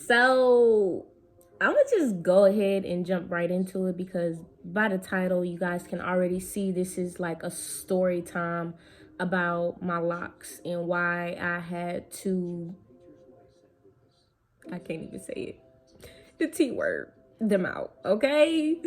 So I'm gonna just go ahead and jump right into it because by the title, you guys can already see this is like a story time about my locks and why I had to, I can't even say it, the T word, them out, okay?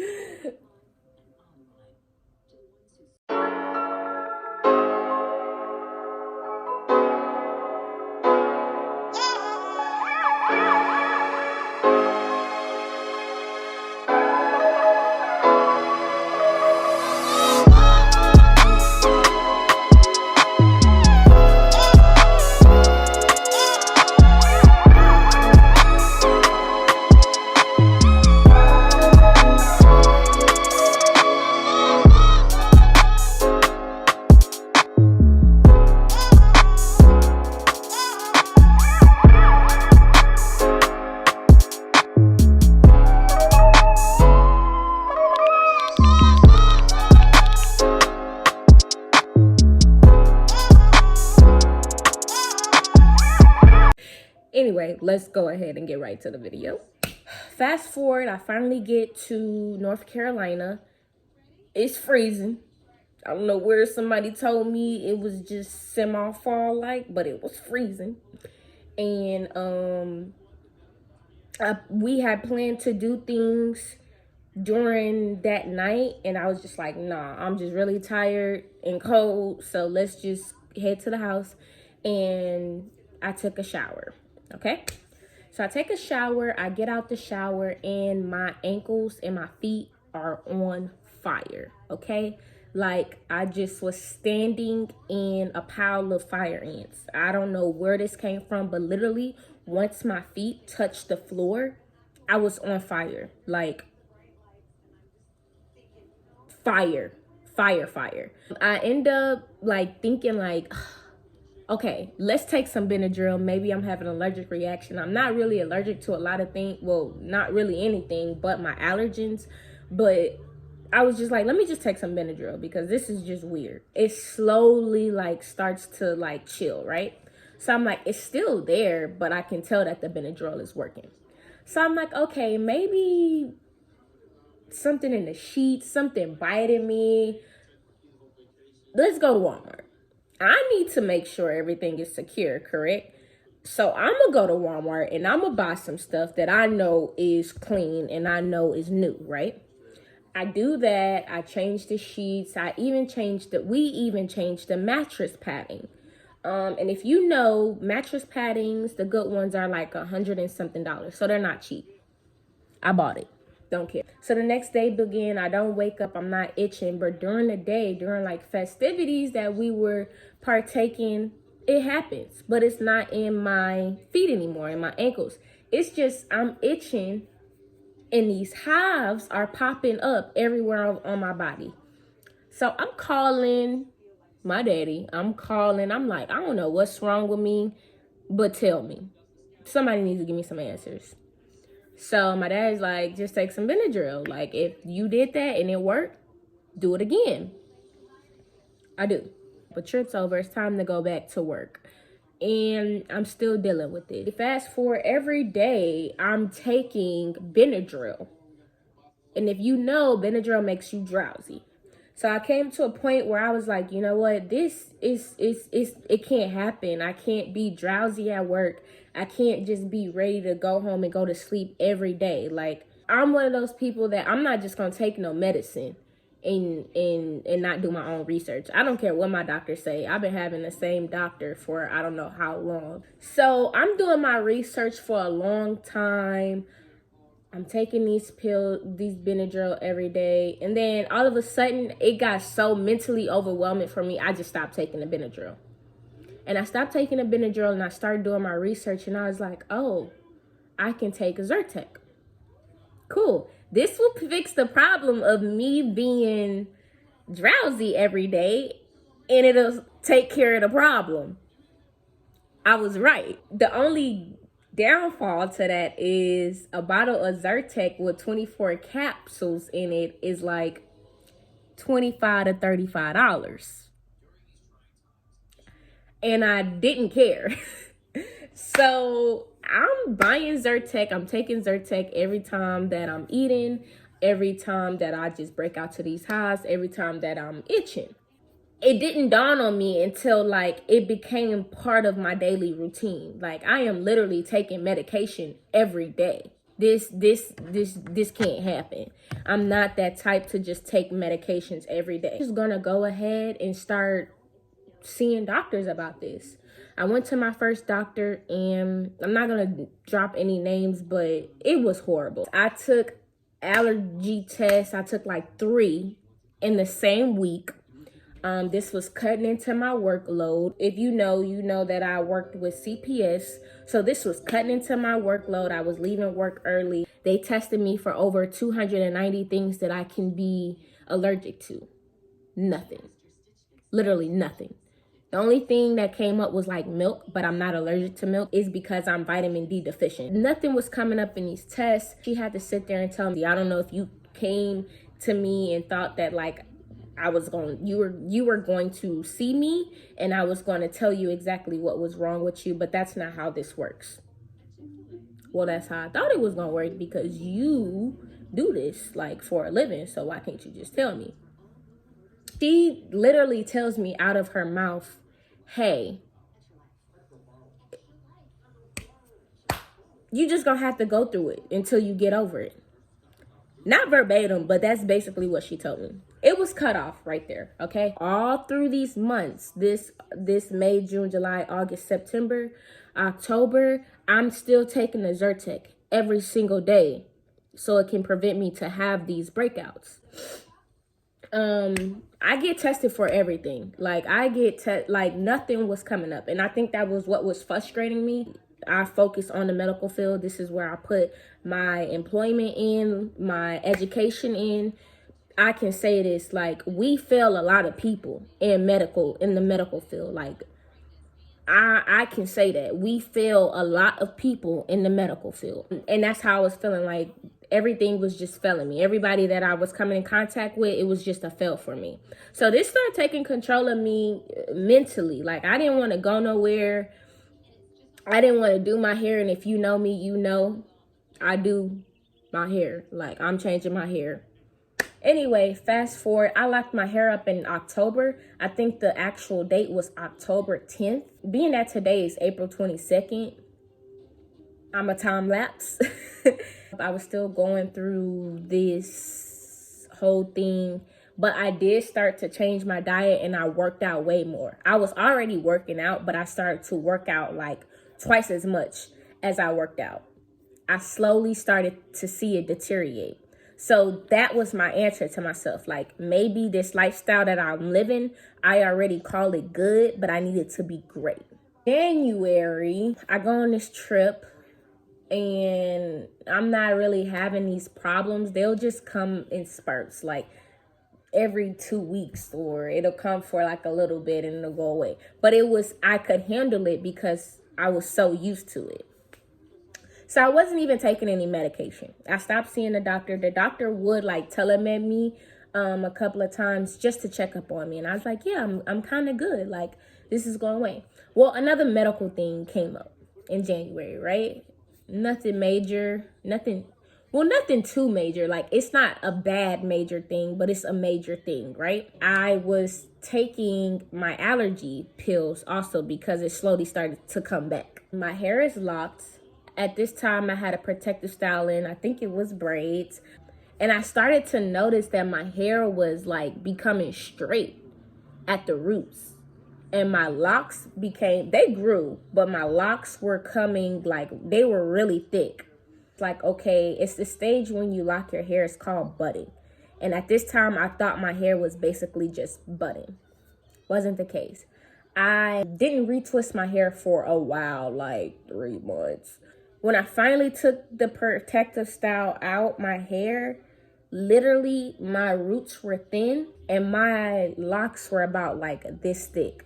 Anyway, let's go ahead and get right to the video. Fast forward, I finally get to North Carolina. It's freezing. I don't know where somebody told me it was just semi-fall like, but it was freezing. And we had planned to do things during that night, and I was just like, nah, I'm just really tired and cold, so let's just head to the house. And I took a shower. Okay, so I take a shower, I get out the shower, and my ankles and my feet are on fire. Okay, like I just was standing in a pile of fire ants. I don't know where this came from, but literally once my feet touched the floor, I was on fire. Like fire, fire. I end up like thinking like, okay, let's take some Benadryl. Maybe I'm having an allergic reaction. I'm not really allergic to a lot of things. Well, not really anything but my allergens. But I was just like, let me just take some Benadryl because this is just weird. It slowly like starts to like chill, right? So I'm like, it's still there, but I can tell that the Benadryl is working. So I'm like, okay, maybe something in the sheets, something biting me. Let's go to Walmart. I need to make sure everything is secure, correct? So I'm gonna go to Walmart and I'm gonna buy some stuff that I know is clean and I know is new, right? I do that. I change the sheets. We even changed the mattress padding. And if you know, mattress paddings, the good ones are like $100 and something. So they're not cheap. I bought it. Don't care. So the next day began, I don't wake up, I'm not itching, but during the day, during like festivities that we were partaking, it happens, but it's not in my feet anymore, in my ankles. It's just, I'm itching and these hives are popping up everywhere on my body. So I'm calling my daddy. I'm like, I don't know what's wrong with me, but tell me. Somebody needs to give me some answers. So my dad's like, just take some Benadryl. Like, if you did that and it worked, do it again. I do. But trip's over. It's time to go back to work. And I'm still dealing with it. Fast forward, every day I'm taking Benadryl. And if you know, Benadryl makes you drowsy. So I came to a point where I was like, you know what? This is it can't happen. I can't be drowsy at work. I can't just be ready to go home and go to sleep every day. Like, I'm one of those people that I'm not just gonna take no medicine and not do my own research. I don't care what my doctors say. I've been having the same doctor for I don't know how long. So I'm doing my research for a long time. I'm taking these Benadryl every day. And then all of a sudden, it got so mentally overwhelming for me, I just stopped taking the Benadryl. And I stopped taking the Benadryl and I started doing my research and I was like, oh, I can take a Zyrtec. Cool. This will fix the problem of me being drowsy every day and it'll take care of the problem. I was right. The only downfall to that is a bottle of Zyrtec with 24 capsules in it is like $25 to $35. And I didn't care. So I'm buying Zyrtec. I'm taking Zyrtec every time that I'm eating, every time that I just break out to these highs, every time that I'm itching. It didn't dawn on me until like it became part of my daily routine. Like I am literally taking medication every day. This can't happen. I'm not that type to just take medications every day. I'm just gonna go ahead and start seeing doctors about this. I went to my first doctor, and I'm not gonna drop any names, but it was horrible. I took allergy tests. I took like 3 in the same week. This was cutting into my workload. If you know that I worked with CPS. So this was cutting into my workload. I was leaving work early. They tested me for over 290 things that I can be allergic to. Nothing. Literally nothing. The only thing that came up was like milk, but I'm not allergic to milk. Is because I'm vitamin D deficient. Nothing was coming up in these tests. She had to sit there and tell me, I don't know if you came to me and thought that like you were going to see me and I was going to tell you exactly what was wrong with you, but that's not how this works. Well, that's how I thought it was going to work, because you do this like for a living, so why can't you just tell me? She literally tells me out of her mouth, hey, you just gonna have to go through it until you get over it. Not verbatim, but that's basically what she told me. It was cut off right there, okay? All through these months, this May, June, July, August, September, October, I'm still taking the Zyrtec every single day so it can prevent me to have these breakouts. I get tested for everything. Like like nothing was coming up, and I think that was what was frustrating me. I focus on the medical field. This is where I put my employment in, my education in. I can say this, like we fail a lot of people in the medical field. Like I can say that we fail a lot of people in the medical field. And that's how I was feeling. Like everything was just failing me. Everybody that I was coming in contact with, it was just a fail for me. So this started taking control of me mentally. Like I didn't want to go nowhere. I didn't want to do my hair. And if you know me, you know I do my hair. Like I'm changing my hair. Anyway, fast forward, I locked my hair up in October. I think the actual date was October 10th. Being that today is April 22nd, I'm a time lapse. I was still going through this whole thing, but I did start to change my diet and I worked out way more. I was already working out, but I started to work out like twice as much as I worked out. I slowly started to see it deteriorate. So that was my answer to myself. Like maybe this lifestyle that I'm living, I already call it good, but I need it to be great. January, I go on this trip and I'm not really having these problems. They'll just come in spurts, like every 2 weeks, or it'll come for like a little bit and it'll go away. But I could handle it because I was so used to it. So I wasn't even taking any medication. I stopped seeing the doctor. The doctor would like telemed me a couple of times just to check up on me. And I was like, yeah, I'm kind of good. Like this is going away. Well, another medical thing came up in January, right? Nothing major, nothing too major. Like it's not a bad major thing, but it's a major thing, right? I was taking my allergy pills also because it slowly started to come back. My hair is locked. At this time, I had a protective style in. I think it was braids. And I started to notice that my hair was like becoming straight at the roots. And my locks they grew, but my locks were coming like they were really thick. It's like, okay, it's the stage when you lock your hair. It's called budding. And at this time, I thought my hair was basically just budding. Wasn't the case. I didn't retwist my hair for a while, like 3 months. When I finally took the protective style out, my hair, literally my roots were thin and my locks were about like this thick.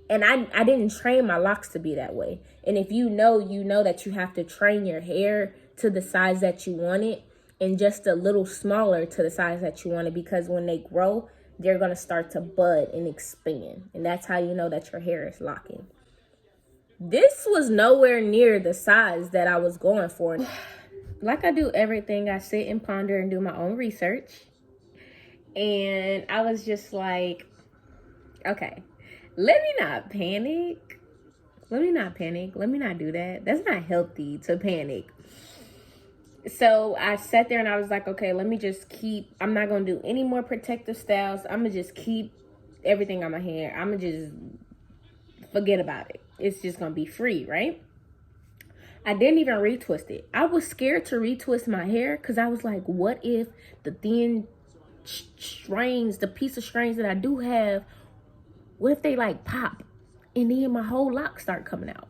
And I didn't train my locks to be that way. And if you know that you have to train your hair to the size that you want it and just a little smaller to the size that you want it, because when they grow, they're going to start to bud and expand. And that's how you know that your hair is locking. This was nowhere near the size that I was going for. Like I do everything, I sit and ponder and do my own research. And I was just like, okay, let me not panic. Let me not panic. Let me not do that. That's not healthy to panic. So I sat there and I was like, okay, let me just keep, I'm not going to do any more protective styles. I'm going to just keep everything on my hair. I'm going to just forget about it. It's just going to be free, right? I didn't even retwist it. I was scared to retwist my hair because I was like, what if the thin strands, the piece of strands that I do have, what if they like pop and then my whole lock start coming out?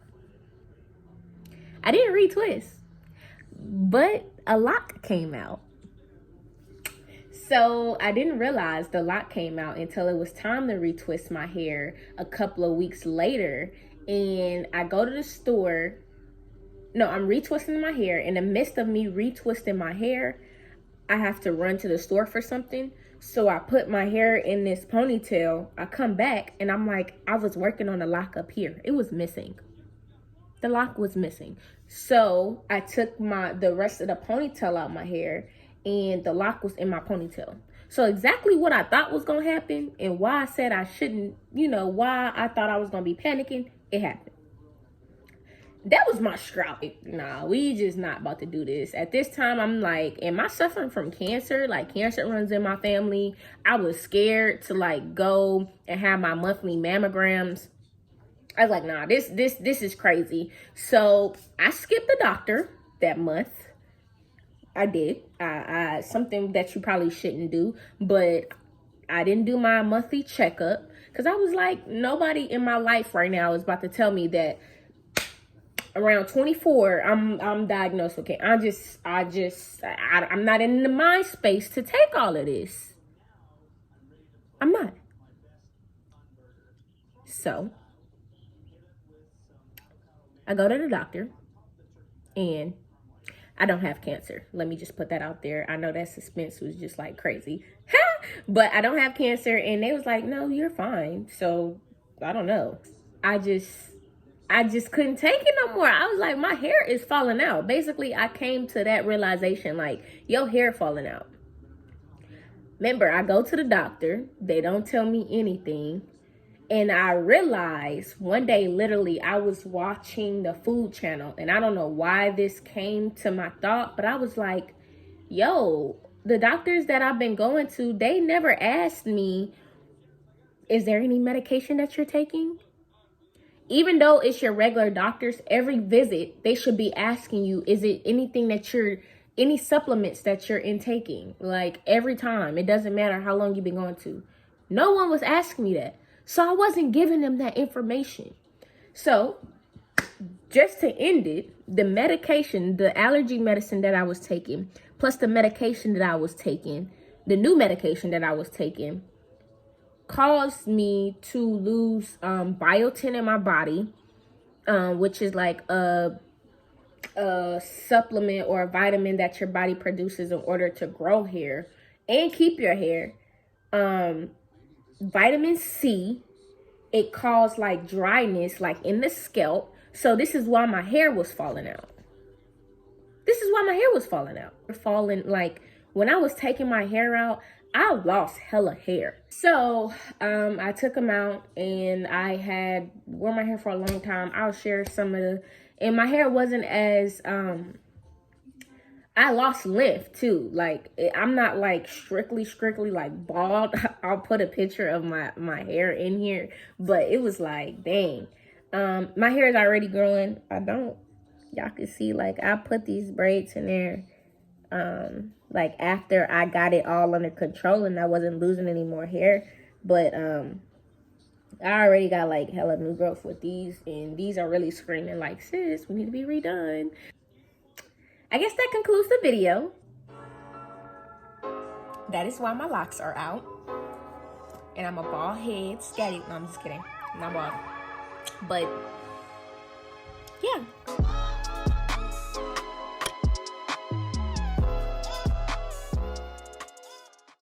I didn't retwist, but a lock came out. So I didn't realize the lock came out until it was time to retwist my hair a couple of weeks later. And I go to the store. No, I'm retwisting my hair. In the midst of me retwisting my hair, I have to run to the store for something. So I put my hair in this ponytail. I come back and I'm like, I was working on the lock up here. It was missing. The lock was missing. So I took the rest of the ponytail out my hair and the lock was in my ponytail. So exactly what I thought was going to happen and why I said I shouldn't, why I thought I was going to be panicking, it happened. That was my strategy. Nah, we just not about to do this. At this time, I'm like, am I suffering from cancer? Like, cancer runs in my family. I was scared to like go and have my monthly mammograms. I was like, nah, this is crazy. So I skipped the doctor that month. I did. I something that you probably shouldn't do, but I didn't do my monthly checkup because I was like, nobody in my life right now is about to tell me that around 24, I'm diagnosed with cancer. I'm not in the mind space to take all of this. I'm not. So I go to the doctor and I don't have cancer. Let me just put that out there. I know that suspense was just like crazy, but I don't have cancer. And they was like, no, you're fine. So I don't know. I just couldn't take it no more. I was like, my hair is falling out. Basically, I came to that realization, like, your hair falling out. Remember, I go to the doctor. They don't tell me anything. And I realized one day, literally, I was watching the Food Channel. And I don't know why this came to my thought, but I was like, yo, the doctors that I've been going to, they never asked me, is there any medication that you're taking? Even though it's your regular doctors, every visit, they should be asking you, is it anything that any supplements that you're intaking? Like every time, it doesn't matter how long you've been going to. No one was asking me that. So I wasn't giving them that information. So just to end it, the medication, the allergy medicine that I was taking, plus the medication that I was taking, the new medication that I was taking, caused me to lose biotin in my body, which is like a supplement or a vitamin that your body produces in order to grow hair and keep your hair. Vitamin C, it caused like dryness like in the scalp. So this is why my hair was falling out. Like when I was taking my hair out, I lost hella hair. So I took them out and I had worn my hair for a long time. I'll share some of and my hair wasn't as, I lost length too. Like I'm not like strictly like bald. I'll put a picture of my hair in here, but it was like, dang. My hair is already growing. Y'all can see like I put these braids in there. Like after I got it all under control and I wasn't losing any more hair, but I already got like hella new growth with these, and these are really screaming like, sis, we need to be redone. I guess that concludes the video. That is why my locks are out, and I'm a bald head, scatty. No, I'm just kidding. I'm not bald, but yeah.